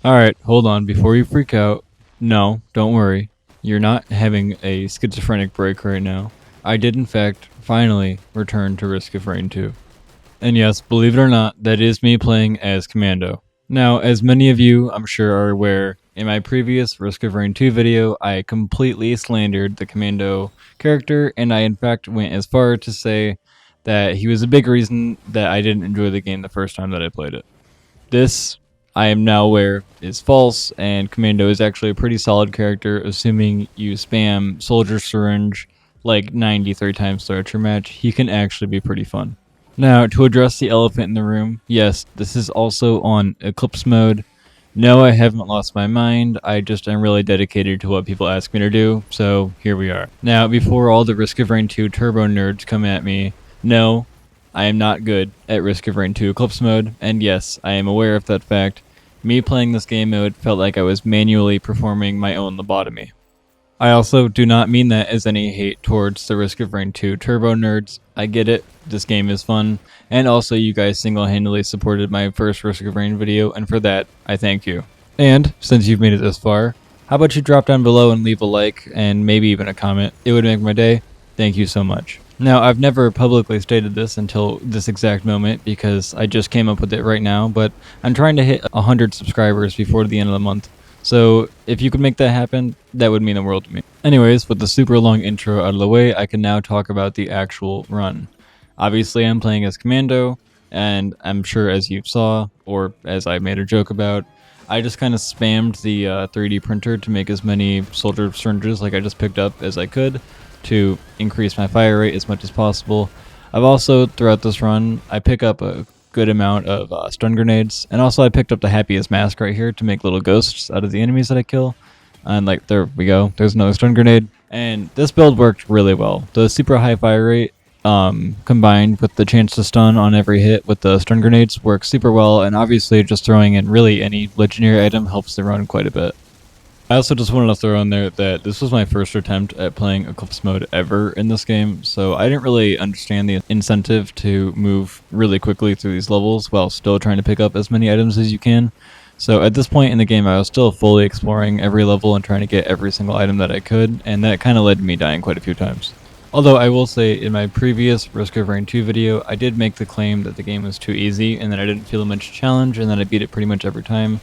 Alright, hold on, before you freak out. No, don't worry. You're not having a schizophrenic break right now. I did in fact, finally, return to Risk of Rain 2. And yes, believe it or not, that is me playing as Commando. Now, as many of you, I'm sure, are aware, in my previous Risk of Rain 2 video, I completely slandered the Commando character, and I in fact went as far to say that he was a big reason that I didn't enjoy the game the first time that I played it. This, I am now aware, is false, and Commando is actually a pretty solid character, assuming you spam Soldier Syringe like 93 times throughout your match. He can actually be pretty fun. Now, to address the elephant in the room, yes, this is also on Eclipse mode. No, I haven't lost my mind, I just am really dedicated to what people ask me to do, so here we are. Now, before all the Risk of Rain 2 turbo nerds come at me, no, I am not good at Risk of Rain 2 Eclipse mode, and yes, I am aware of that fact. Me playing this game mode felt like I was manually performing my own lobotomy. I also do not mean that as any hate towards the Risk of Rain 2 turbo nerds. I get it, this game is fun, and also you guys single-handedly supported my first Risk of Rain video, and for that, I thank you. And, since you've made it this far, how about you drop down below and leave a like, and maybe even a comment. It would make my day. Thank you so much. Now, I've never publicly stated this until this exact moment because I just came up with it right now, but I'm trying to hit 100 subscribers before the end of the month. So if you could make that happen, that would mean the world to me. Anyways, with the super long intro out of the way, I can now talk about the actual run. Obviously, I'm playing as Commando, and I'm sure as you saw, or as I made a joke about, I just kind of spammed the 3D printer to make as many soldier syringes like I just picked up as I could to increase my fire rate as much as possible. I've also, throughout this run, I pick up a good amount of stun grenades, and also I picked up the happiest mask right here to make little ghosts out of the enemies that I kill. And like, there we go, there's another stun grenade. And this build worked really well. The super high fire rate, combined with the chance to stun on every hit with the stun grenades works super well, and obviously just throwing in really any legendary item helps the run quite a bit. I also just wanted to throw in there that this was my first attempt at playing Eclipse mode ever in this game, so I didn't really understand the incentive to move really quickly through these levels while still trying to pick up as many items as you can. So at this point in the game I was still fully exploring every level and trying to get every single item that I could, and that kind of led to me dying quite a few times. Although I will say, in my previous Risk of Rain 2 video, I did make the claim that the game was too easy and that I didn't feel much challenge and that I beat it pretty much every time.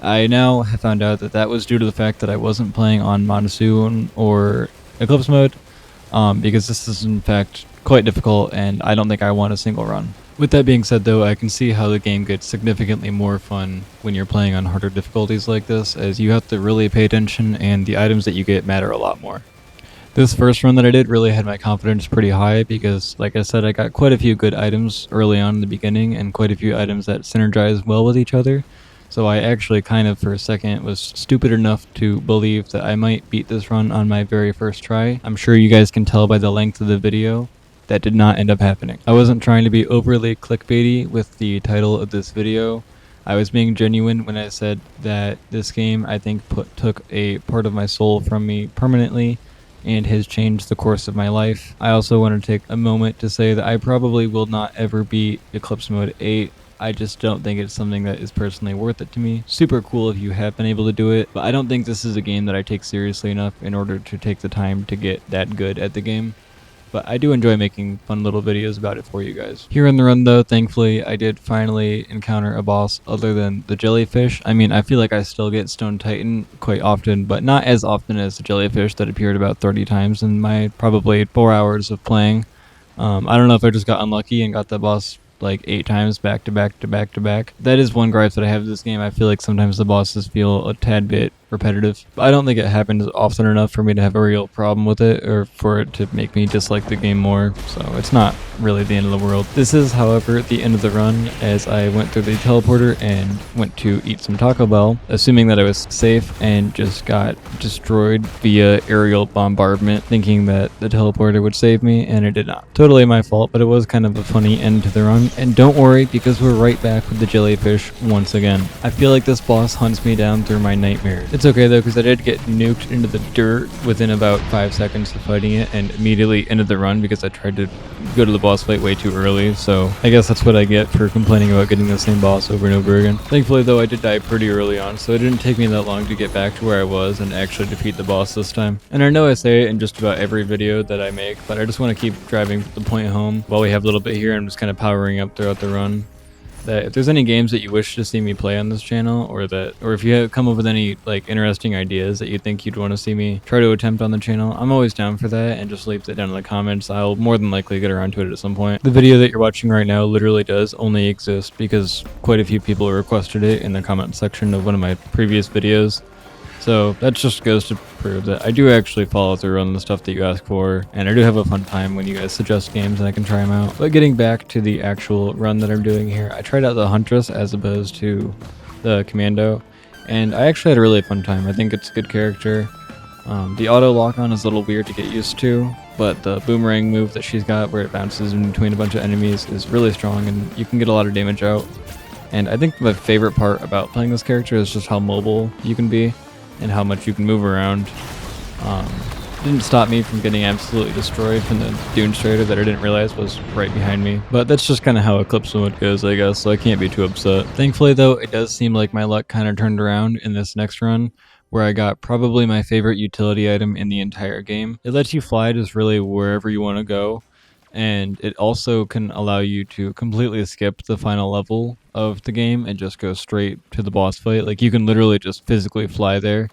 I now have found out that that was due to the fact that I wasn't playing on Monsoon or Eclipse mode, because this is in fact quite difficult and I don't think I want a single run. With that being said though, I can see how the game gets significantly more fun when you're playing on harder difficulties like this, as you have to really pay attention and the items that you get matter a lot more. This first run that I did really had my confidence pretty high because, like I said, I got quite a few good items early on in the beginning and quite a few items that synergize well with each other. So I actually kind of for a second was stupid enough to believe that I might beat this run on my very first try. I'm sure you guys can tell by the length of the video that did not end up happening. I wasn't trying to be overly clickbaity with the title of this video. I was being genuine when I said that this game I think took a part of my soul from me permanently and has changed the course of my life. I also want to take a moment to say that I probably will not ever beat Eclipse Mode 8. I just don't think it's something that is personally worth it to me. Super cool if you have been able to do it, but I don't think this is a game that I take seriously enough in order to take the time to get that good at the game. But I do enjoy making fun little videos about it for you guys. Here in the run though, thankfully, I did finally encounter a boss other than the jellyfish. I mean, I feel like I still get Stone Titan quite often, but not as often as the jellyfish that appeared about 30 times in my probably 4 hours of playing. I don't know if I just got unlucky and got that boss like 8 times back to back to back to back. That is one gripe that I have with this game. I feel like sometimes the bosses feel a tad bit repetitive. But I don't think it happens often enough for me to have a real problem with it or for it to make me dislike the game more, so it's not really the end of the world. This is, however, the end of the run, as I went through the teleporter and went to eat some Taco Bell, assuming that I was safe, and just got destroyed via aerial bombardment, thinking that the teleporter would save me, and it did not. Totally my fault, but it was kind of a funny end to the run, and don't worry, because we're right back with the jellyfish once again. I feel like this boss hunts me down through my nightmares. It's That's okay though, because I did get nuked into the dirt within about 5 seconds of fighting it, and immediately ended the run because I tried to go to the boss fight way too early. So I guess that's what I get for complaining about getting the same boss over and over again. Thankfully though, I did die pretty early on, so it didn't take me that long to get back to where I was and actually defeat the boss this time. And I know I say it in just about every video that I make, but I just want to keep driving the point home while we have a little bit here. I'm just kind of powering up throughout the run. That if there's any games that you wish to see me play on this channel, or if you have come up with any like interesting ideas that you think you'd want to see me try to attempt on the channel, I'm always down for that, and just leave that down in the comments. I'll more than likely get around to it at some point. The video that you're watching right now literally does only exist because quite a few people requested it in the comment section of one of my previous videos. So that just goes to prove that I do actually follow through on the stuff that you ask for, and I do have a fun time when you guys suggest games and I can try them out. But getting back to the actual run that I'm doing here, I tried out the Huntress as opposed to the Commando, and I actually had a really fun time. I think it's a good character. The auto lock-on is a little weird to get used to, but the boomerang move that she's got where it bounces in between a bunch of enemies is really strong, and you can get a lot of damage out. And I think my favorite part about playing this character is just how mobile you can be and how much you can move around. Didn't stop me from getting absolutely destroyed from the Dune Strider that I didn't realize was right behind me. But that's just kind of how Eclipse mode goes, I guess, so I can't be too upset. Thankfully though, it does seem like my luck kind of turned around in this next run, where I got probably my favorite utility item in the entire game. It lets you fly just really wherever you want to go, and it also can allow you to completely skip the final level of the game and just go straight to the boss fight. Like, you can literally just physically fly there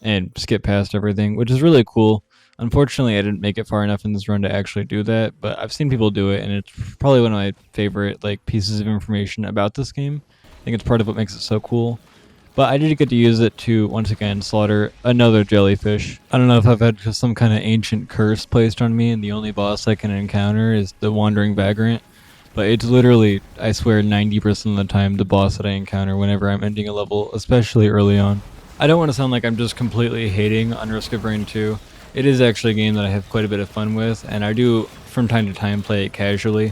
and skip past everything, which is really cool. Unfortunately, I didn't make it far enough in this run to actually do that, but I've seen people do it, and it's probably one of my favorite like pieces of information about this game. I think it's part of what makes it so cool. But I did get to use it to, once again, slaughter another jellyfish. I don't know if I've had just some kind of ancient curse placed on me, and the only boss I can encounter is the Wandering Vagrant. But it's literally, I swear, 90% of the time the boss that I encounter whenever I'm ending a level, especially early on. I don't want to sound like I'm just completely hating on Risk of Rain 2. It is actually a game that I have quite a bit of fun with, and I do, from time to time, play it casually.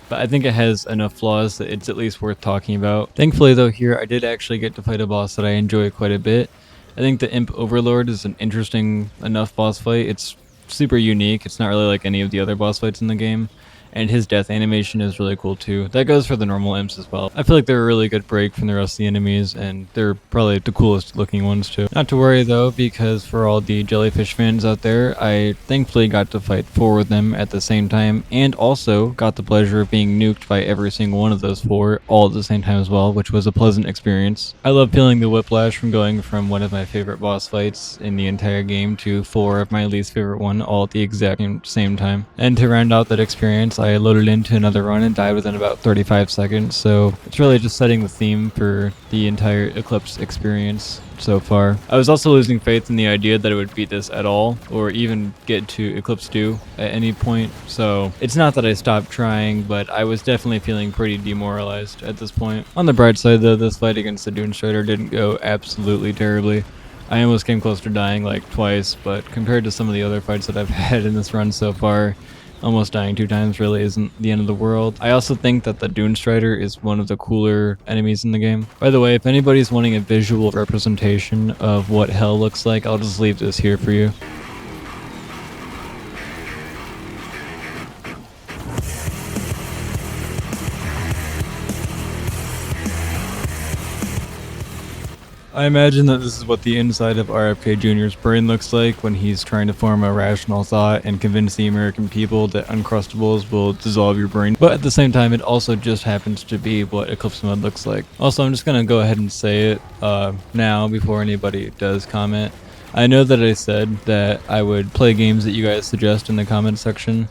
But I think it has enough flaws that it's at least worth talking about. Thankfully though, here I did actually get to fight a boss that I enjoy quite a bit. I think the Imp Overlord is an interesting enough boss fight. It's super unique. It's not really like any of the other boss fights in the game. And his death animation is really cool too. That goes for the normal imps as well. I feel like they're a really good break from the rest of the enemies, and they're probably the coolest looking ones too. Not to worry though, because for all the jellyfish fans out there, I thankfully got to fight 4 of them at the same time, and also got the pleasure of being nuked by every single one of those 4 all at the same time as well, which was a pleasant experience. I love feeling the whiplash from going from one of my favorite boss fights in the entire game to 4 of my least favorite one all at the exact same time. And to round out that experience, I loaded into another run and died within about 35 seconds, so it's really just setting the theme for the entire Eclipse experience so far. I was also losing faith in the idea that I would beat this at all, or even get to Eclipse 2 at any point, so it's not that I stopped trying, but I was definitely feeling pretty demoralized at this point. On the bright side though, this fight against the Dune Strider didn't go absolutely terribly. I almost came close to dying like twice, but compared to some of the other fights that I've had in this run so far, almost dying 2 times really isn't the end of the world. I also think that the Dune Strider is one of the cooler enemies in the game. By the way, if anybody's wanting a visual representation of what hell looks like, I'll just leave this here for you. I imagine that this is what the inside of RFK Jr.'s brain looks like when he's trying to form a rational thought and convince the American people that Uncrustables will dissolve your brain. But at the same time, it also just happens to be what Eclipse mode looks like. Also, I'm just going to go ahead and say it now before anybody does comment. I know that I said that I would play games that you guys suggest in the comment section.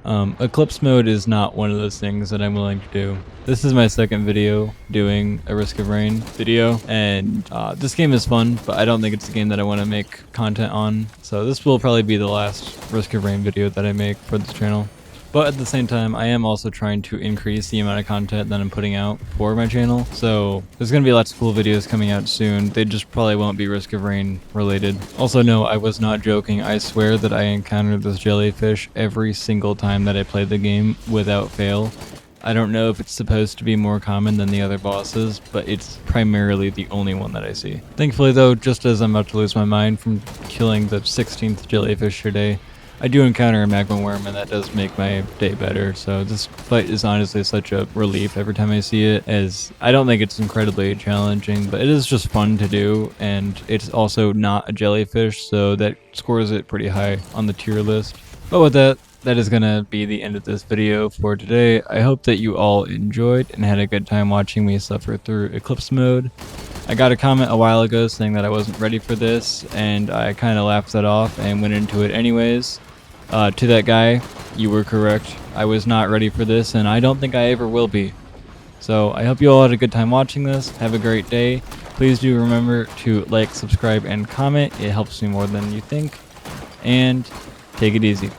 Eclipse mode is not one of those things that I'm willing to do. This is my second video doing a Risk of Rain video, and this game is fun, but I don't think it's a game that I want to make content on, so this will probably be the last Risk of Rain video that I make for this channel. But at the same time, I am also trying to increase the amount of content that I'm putting out for my channel. So there's going to be lots of cool videos coming out soon. They just probably won't be Risk of Rain related. Also, no, I was not joking. I swear that I encountered this jellyfish every single time that I played the game without fail. I don't know if it's supposed to be more common than the other bosses, but it's primarily the only one that I see. Thankfully though, just as I'm about to lose my mind from killing the 16th jellyfish today, I do encounter a magma worm, and that does make my day better. So this fight is honestly such a relief every time I see it, as I don't think it's incredibly challenging, but it is just fun to do, and it's also not a jellyfish, so that scores it pretty high on the tier list. But with that, that is going to be the end of this video for today. I hope that you all enjoyed and had a good time watching me suffer through Eclipse mode. I got a comment a while ago saying that I wasn't ready for this, and I kind of laughed that off and went into it anyways. To that guy, you were correct. I was not ready for this, and I don't think I ever will be. So I hope you all had a good time watching this. Have a great day. Please do remember to like, subscribe, and comment. It helps me more than you think. And take it easy.